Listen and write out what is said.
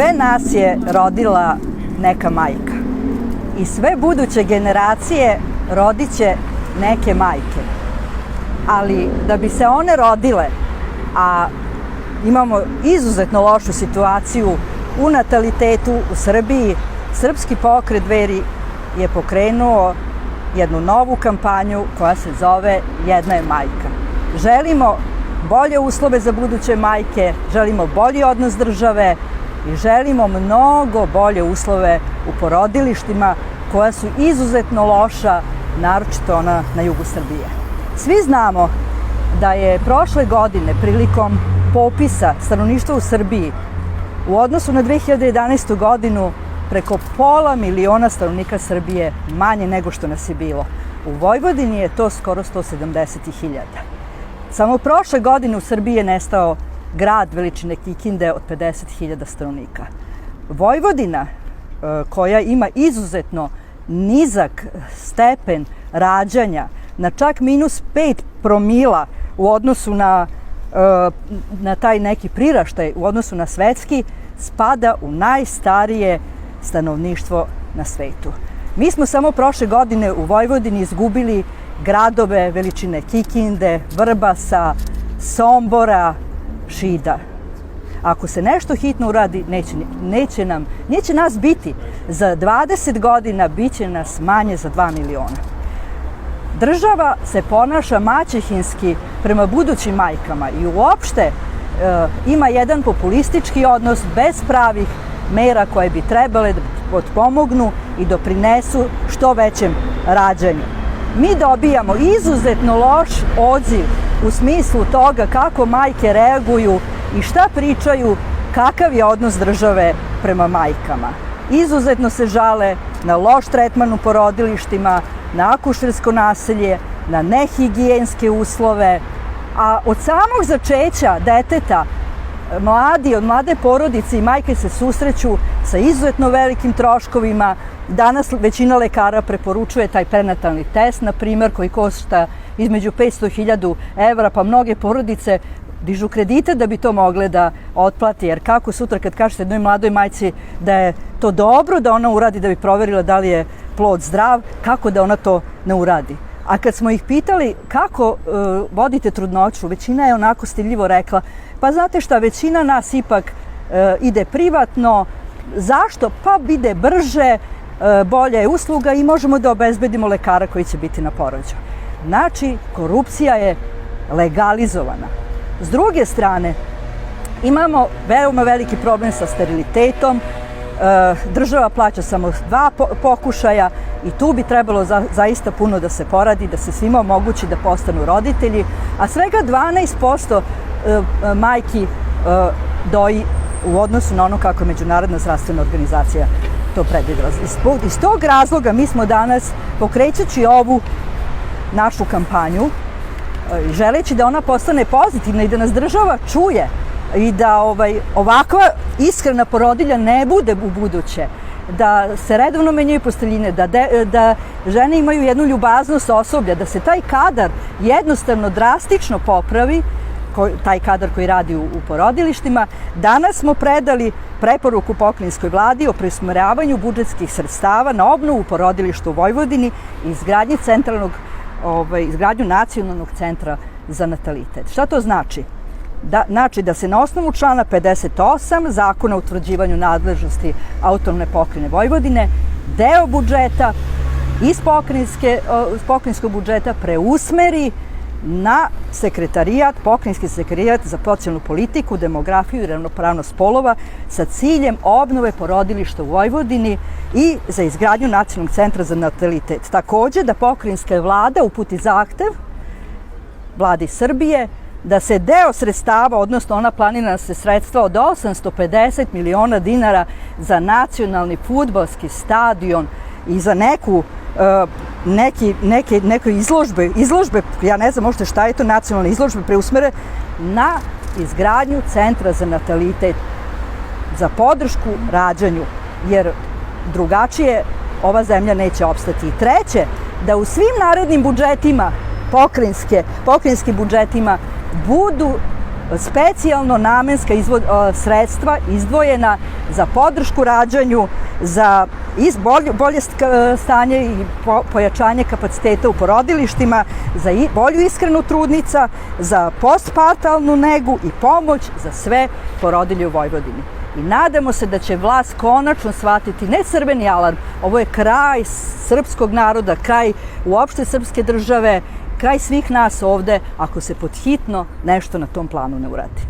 Sve nas je rodila neka majka i sve buduće generacije rodit će neke majke. Ali da bi se one rodile, a imamo izuzetno lošu situaciju u natalitetu u Srbiji, Srpski pokret Dveri je pokrenuo jednu novu kampanju koja se zove Jedna je majka. Želimo bolje uslove za buduće majke, želimo bolji odnos države i želimo mnogo bolje uslove u porodilištima koja su izuzetno loša, naročito ona na jugu Srbije. Svi znamo da je prošle godine prilikom popisa stanovništva u Srbiji u odnosu na 2011. godinu preko 500.000 stanovnika Srbije manje nego što nas je bilo. U Vojvodini je to skoro 170.000. Samo prošle godine u Srbiji je nestao grad veličine Kikinde od 50.000 stanovnika. Vojvodina, koja ima izuzetno nizak stepen rađanja, na čak -5 promila u odnosu na taj neki priraštaj, u odnosu na svetski, spada u najstarije stanovništvo na svetu. Mi smo samo prošle godine u Vojvodini izgubili gradove veličine Kikinde, Vrbasa, Sombora, Šida. Ako se nešto hitno uradi, neće nas biti. Za 20 godina bit će nas manje za 2 miliona. Država se ponaša maćehinski prema budućim majkama i uopšte ima jedan populistički odnos bez pravih mera koje bi trebale da potpomognu i doprinesu što većem rađanju. Mi dobijamo izuzetno loš odziv u smislu toga kako majke reaguju i šta pričaju, kakav je odnos države prema majkama. Izuzetno se žale na loš tretman u porodilištima, na akušersko nasilje, na nehigijenske uslove, a od samog začeća deteta od mlade porodice i majke se susreću sa izuzetno velikim troškovima. Danas većina lekara preporučuje taj prenatalni test, na primjer, koji košta između 500 i 1000 evra, pa mnoge porodice dižu kredite da bi to mogle da otplati, jer kako sutra kad kažete jednoj mladoj majci da je to dobro da ona uradi da bi proverila da li je plod zdrav, kako da ona to ne uradi. A kad smo ih pitali kako vodite trudnoću, većina je onako stidljivo rekla, pa znate šta, većina nas ipak ide privatno. Zašto? Pa ide brže, bolja je usluga i možemo da obezbedimo lekara koji će biti na porođaju. Znači, korupcija je legalizovana. S druge strane, imamo veoma veliki problem sa sterilitetom. Država plaća samo 2 pokušaja i tu bi trebalo zaista puno da se poradi, da se svima omogući da postanu roditelji, a svega 12% majki doji u odnosu na ono kako je Međunarodna zdravstvena organizacija to predvidela. Iz tog razloga mi smo danas, pokrećući ovu našu kampanju, želeći da ona postane pozitivna i da nas država čuje i da ovakva ishrana porodilja ne bude u buduće, da se redovno menjaju posteljine, da žene imaju jednu ljubaznost osoblja, da se taj kadar jednostavno drastično popravi, taj kadar koji radi u porodilištima. Danas smo predali preporuku pokrajinskoj vladi o preusmeravanju budžetskih sredstava na obnovu porodilišta u Vojvodini i izgradnju nacionalnog centra za natalitet. Šta to znači? Znači da se na osnovu člana 58 Zakona o utvrđivanju nadležnosti Autonomne pokrajine Vojvodine deo budžeta iz pokrajinskog budžeta preusmeri na pokrajinski sekretarijat za socijalnu politiku, demografiju i ravnopravnost polova sa ciljem obnove porodilišta u Vojvodini i za izgradnju nacionalnog centra za natalitet. Takođe da pokrajinska vlada uputi zahtev Vladi Srbije da se deo sredstava, odnosno ona planirana se sredstva od 850 miliona dinara za nacionalni fudbalski stadion i za neke izložbe, ja ne znam možda šta je to, nacionalne izložbe, preusmere na izgradnju centra za natalitet, za podršku rađanju, jer drugačije ova zemlja neće opstati. I treće, da u svim narednim budžetima, pokrajinskim budžetima, budu specijalno namenska sredstva izdvojena za podršku rađanju, za bolje stanje i pojačanje kapaciteta u porodilištima, za bolju ishranu trudnica, za postpartalnu negu i pomoć za sve porodilje u Vojvodini. I nadamo se da će vlast konačno shvatiti ne crveni alarm, ovo je kraj srpskog naroda, kraj uopšte srpske države, kraj svih nas ovde ako se pod hitno nešto na tom planu ne uradi.